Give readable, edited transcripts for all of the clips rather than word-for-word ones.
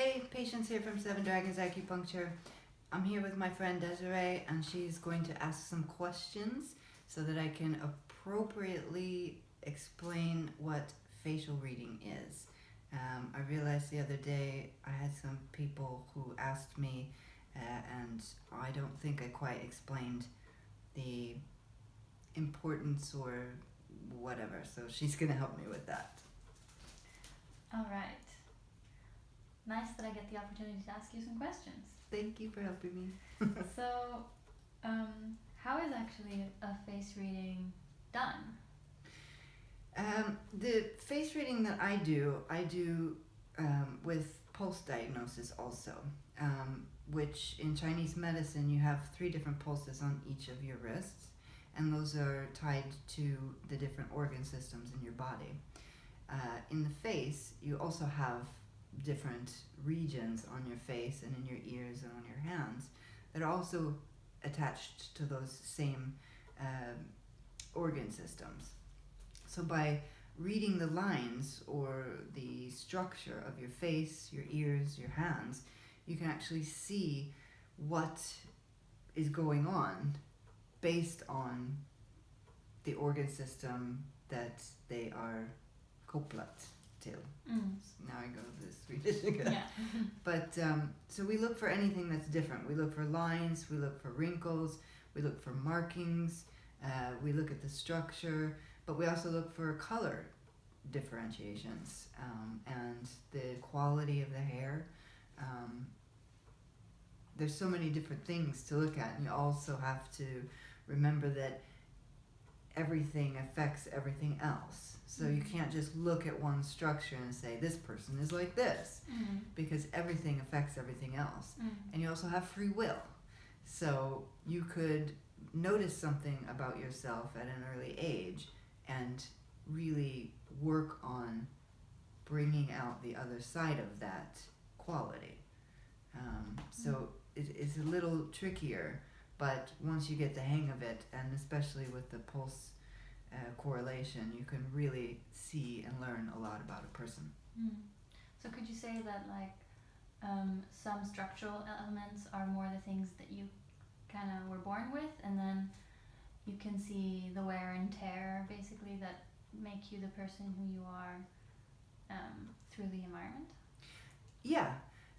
Hey, Patience here from Seven Dragons Acupuncture. I'm here with my friend Desiree, and she's going to ask some questions so that I can appropriately explain what facial reading is. I realized the other day I had some people who asked me, and I don't think I quite explained the importance or whatever, so she's going to help me with that. All right. Nice that I get the opportunity to ask you some questions. Thank you for helping me. So, how is actually a face reading done? The face reading that I do with pulse diagnosis also, which in Chinese medicine you have 3 different pulses on each of your wrists, and those are tied to the different organ systems in your body. In the face, you also have different regions on your face and in your ears and on your hands that are also attached to those same organ systems. So by reading the lines or the structure of your face, your ears, your hands, you can actually see what is going on based on the organ system that they are kopplat till. Now I go to the Swedish again. Yeah. But so we look for anything that's different. We look for lines, we look for wrinkles, we look for markings, we look at the structure, but we also look for color differentiations and the quality of the hair. There's so many different things to look at, and you also have to remember that everything affects everything else. So you can't just look at one structure and say, this person is like this, because everything affects everything else. And you also have free will. So you could notice something about yourself at an early age and really work on bringing out the other side of that quality. So it's a little trickier, but once you get the hang of it, and especially with the pulse correlation, you can really see and learn a lot about a person. So could you say that some structural elements are more the things that you kind of were born with, and then you can see the wear and tear basically that make you the person who you are through the environment? Yeah,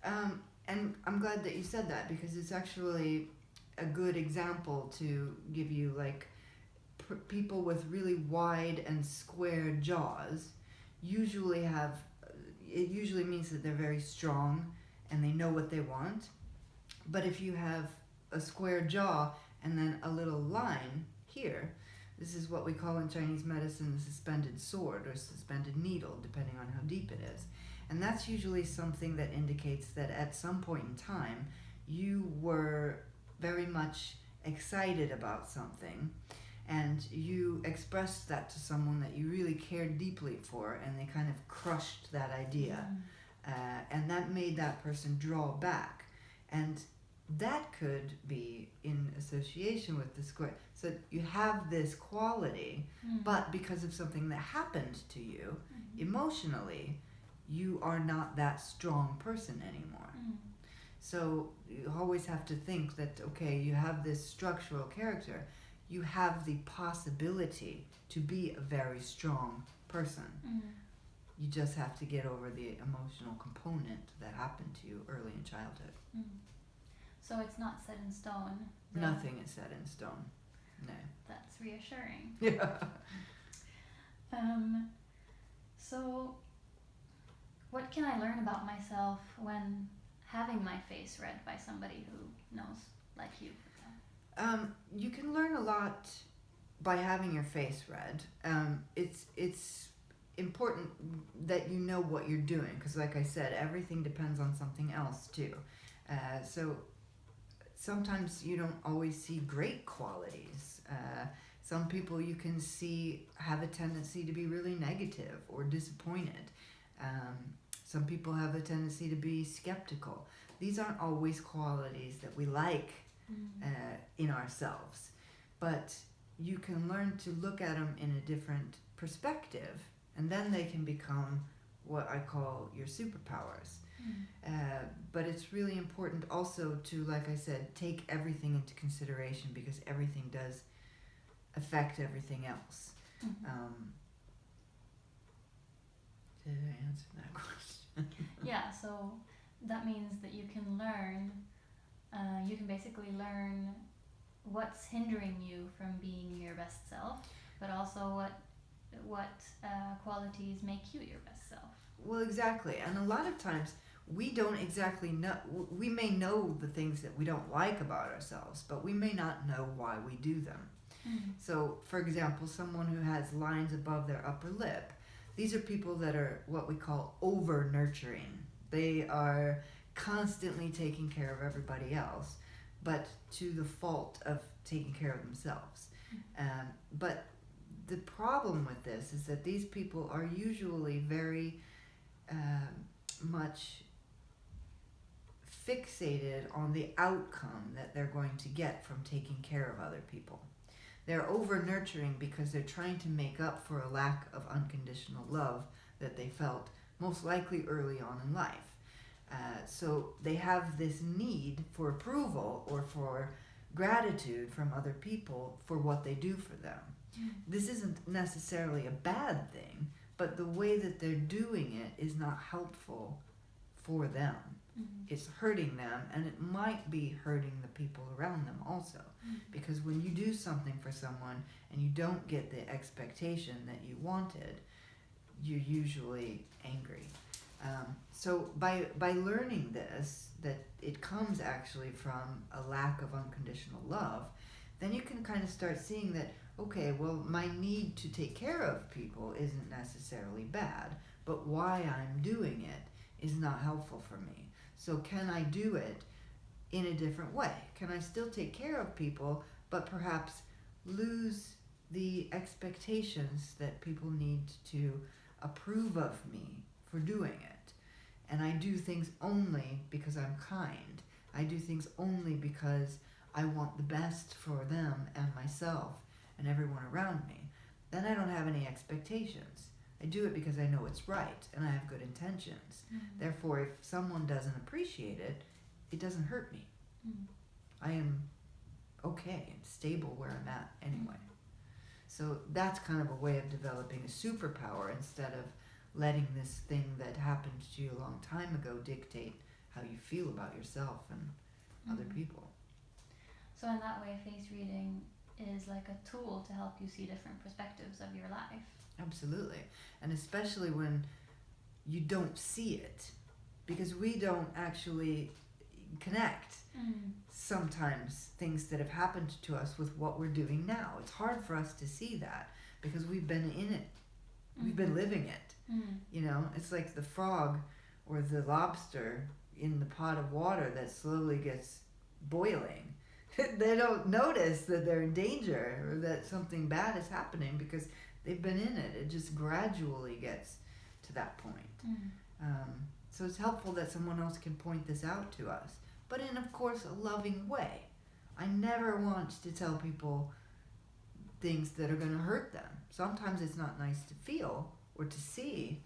and I'm glad that you said that, because it's actually a good example to give you. Like people with really wide and square jaws usually have, it usually means that they're very strong and they know what they want. But if you have a square jaw and then a little line here, this is what we call in Chinese medicine the suspended sword or suspended needle, depending on how deep it is. And that's usually something that indicates that at some point in time you were very much excited about something, and you expressed that to someone that you really cared deeply for, and they kind of crushed that idea. And that made that person draw back. And that could be in association with the square. So you have this quality, but because of something that happened to you emotionally, you are not that strong person anymore. So you always have to think that, okay, you have this structural character, you have the possibility to be a very strong person. You just have to get over the emotional component that happened to you early in childhood. So it's not set in stone. Nothing is set in stone. No. That's reassuring. Yeah. So what can I learn about myself when having my face read by somebody who knows, like you? You can learn a lot by having your face read. It's important that you know what you're doing, because like I said, everything depends on something else too. So sometimes you don't always see great qualities. Some people you can see have a tendency to be really negative or disappointed. Some people have a tendency to be skeptical. These aren't always qualities that we like in ourselves, but you can learn to look at them in a different perspective, and then they can become what I call your superpowers. but it's really important also to, like I said, take everything into consideration, because everything does affect everything else. Did I answer that question? Yeah, so that means that you can learn, you can basically learn what's hindering you from being your best self, but also what qualities make you your best self. Well, exactly. And a lot of times we don't exactly know. We may know the things that we don't like about ourselves, but we may not know why we do them. So, for example, someone who has lines above their upper lip, these are people that are what we call over-nurturing. They are constantly taking care of everybody else, but to the fault of taking care of themselves. But the problem with this is that these people are usually very much fixated on the outcome that they're going to get from taking care of other people. They're over-nurturing because they're trying to make up for a lack of unconditional love that they felt most likely early on in life. So they have this need for approval or for gratitude from other people for what they do for them. This isn't necessarily a bad thing, but the way that they're doing it is not helpful for them. It's hurting them, and it might be hurting the people around them also. Because when you do something for someone and you don't get the expectation that you wanted, you're usually angry. So by learning this, that it comes actually from a lack of unconditional love, then you can kind of start seeing that, okay, well, my need to take care of people isn't necessarily bad, but why I'm doing it is not helpful for me. So can I do it in a different way? Can I still take care of people, but perhaps lose the expectations that people need to approve of me for doing it? And I do things only because I'm kind. I do things only because I want the best for them and myself and everyone around me. Then I don't have any expectations. I do it because I know it's right and I have good intentions. Therefore, if someone doesn't appreciate it, it doesn't hurt me. I am okay and stable where I'm at anyway. So that's kind of a way of developing a superpower instead of letting this thing that happened to you a long time ago dictate how you feel about yourself and other people. So in that way, face reading is like a tool to help you see different perspectives of your life. Absolutely. And especially when you don't see it, because we don't actually connect sometimes things that have happened to us with what we're doing now. It's hard for us to see that because we've been in it. We've been living it. You know, it's like the frog or the lobster in the pot of water that slowly gets boiling. They don't notice that they're in danger or that something bad is happening because they've been in it. It just gradually gets to that point. So it's helpful that someone else can point this out to us, but in, of course, a loving way. I never want to tell people things that are going to hurt them. Sometimes it's not nice to feel or to see,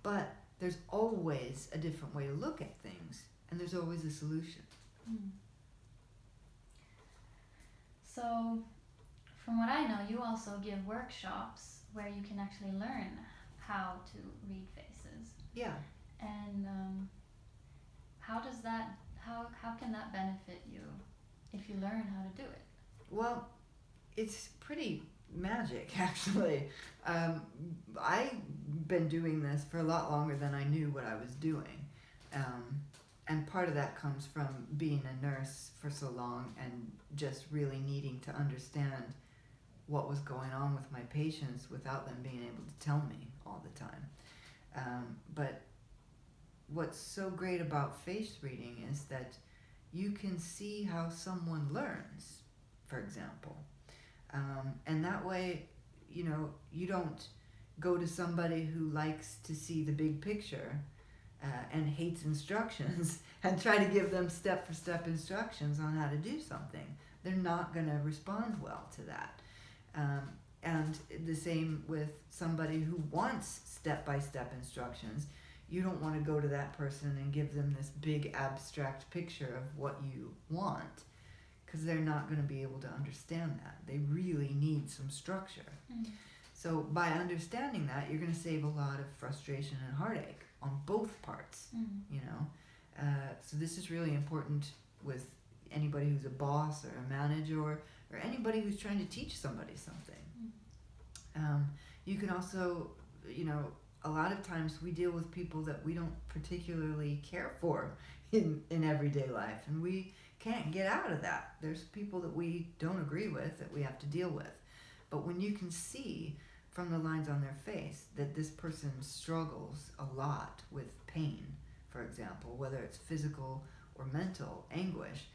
but there's always a different way to look at things, and there's always a solution. So, from what I know, you also give workshops where you can actually learn how to read faces. Yeah. And how can that benefit you if you learn how to do it? Well, it's pretty magic, actually. I've been doing this for a lot longer than I knew what I was doing. And part of that comes from being a nurse for so long and just really needing to understand what was going on with my patients without them being able to tell me all the time. But what's so great about face reading is that you can see how someone learns, for example. And that way, you know, you don't go to somebody who likes to see the big picture and hates instructions and try to give them step-for-step instructions on how to do something. They're not going to respond well to that. And the same with somebody who wants step-by-step instructions. you don't want to go to that person and give them this big abstract picture of what you want, because they're not going to be able to understand that. They really need some structure. So by understanding that, you're going to save a lot of frustration and heartache on both parts, you know. So this is really important with anybody who's a boss or a manager, or anybody who's trying to teach somebody something. You can also, you know, a lot of times we deal with people that we don't particularly care for in everyday life, and we can't get out of that. There's people that we don't agree with that we have to deal with. But when you can see from the lines on their face that this person struggles a lot with pain, for example, whether it's physical or mental anguish,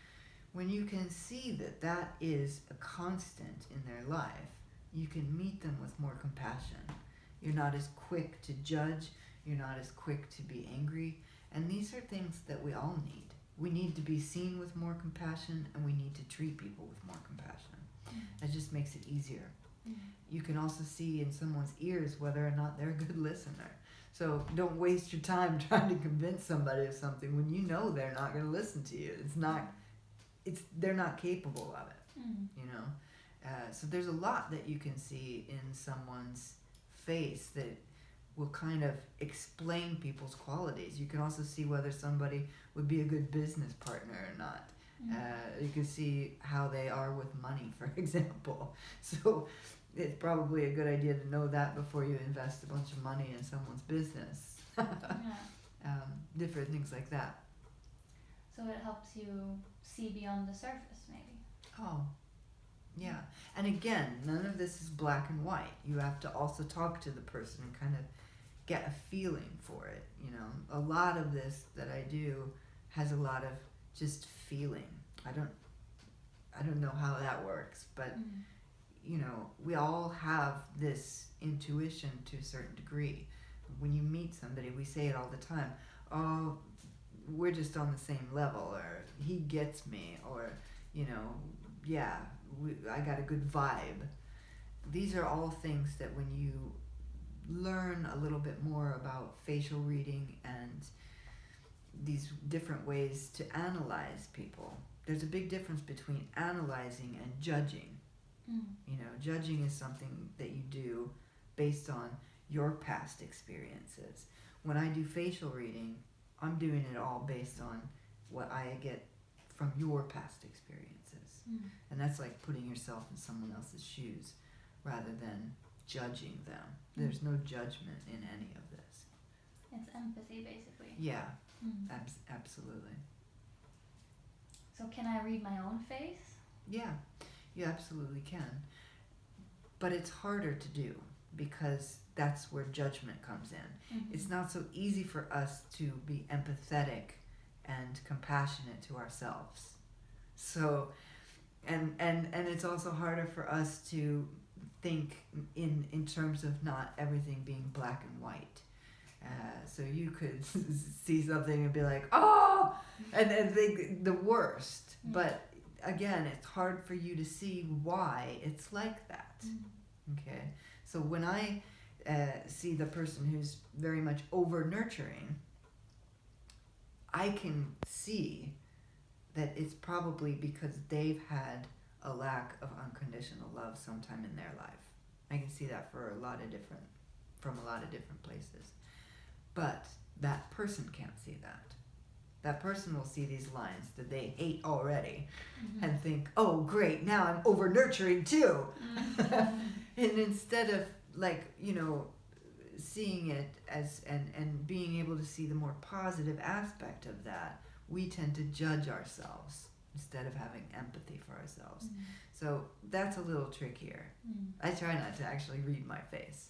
when you can see that that is a constant in their life, you can meet them with more compassion. You're not as quick to judge. You're not as quick to be angry. And these are things that we all need. We need to be seen with more compassion, and we need to treat people with more compassion. That just makes it easier. You can also see in someone's ears whether or not they're a good listener. So don't waste your time trying to convince somebody of something when you know they're not going to listen to you. They're not capable of it, you know. So there's a lot that you can see in someone's face that will kind of explain people's qualities. You can also see whether somebody would be a good business partner or not. You can see how they are with money, for example. So it's probably a good idea to know that before you invest a bunch of money in someone's business. Different things like that. So it helps you see beyond the surface, maybe. Oh, yeah. And again, none of this is black and white. You have to also talk to the person and kind of get a feeling for it. You know, a lot of this that I do has a lot of just feeling. I don't know how that works, but you know, we all have this intuition to a certain degree. When you meet somebody, we say it all the time. Oh, we're just on the same level, or he gets me, or, you know, yeah, I got a good vibe. These are all things that when you learn a little bit more about facial reading and these different ways to analyze people, there's a big difference between analyzing and judging. You know, judging is something that you do based on your past experiences. When I do facial reading, I'm doing it all based on what I get from your past experiences. And that's like putting yourself in someone else's shoes rather than judging them. There's no judgment in any of this. It's empathy, basically. Yeah, absolutely. So can I read my own face? Yeah, you absolutely can. But it's harder to do because that's where judgment comes in. It's not so easy for us to be empathetic and compassionate to ourselves. So, and it's also harder for us to think in terms of not everything being black and white. So you could see something and be like, oh, and think the worst. But again, it's hard for you to see why it's like that. Okay, so when I see the person who's very much over nurturing, I can see that it's probably because they've had a lack of unconditional love sometime in their life. I can see that from a lot of different places. But that person can't see that. That person will see these lines that they hate already and think, oh, great, now I'm over nurturing too. And instead of, like, you know, seeing it as and being able to see the more positive aspect of that, we tend to judge ourselves instead of having empathy for ourselves. So that's a little trickier. I try not to actually read my face.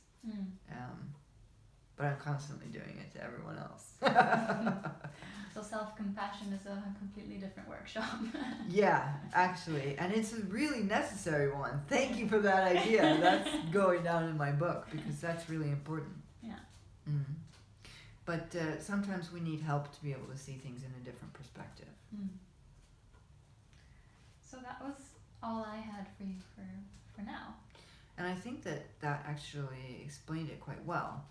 But I'm constantly doing it to everyone else. So self-compassion is a completely different workshop. Yeah, actually. And it's a really necessary one. Thank you for that idea. That's going down in my book because that's really important. Yeah. But sometimes we need help to be able to see things in a different perspective. So that was all I had for you for now. And I think that actually explained it quite well.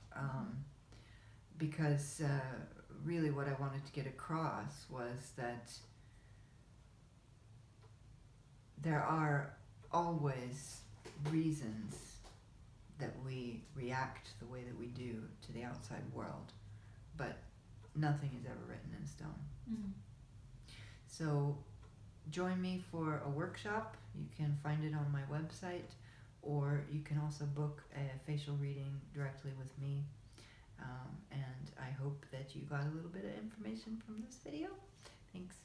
because really what I wanted to get across was that there are always reasons that we react the way that we do to the outside world, but nothing is ever written in stone. Mm. So join me for a workshop. You can find it on my website, or you can also book a facial reading directly with me. And I hope that you got a little bit of information from this video. Thanks.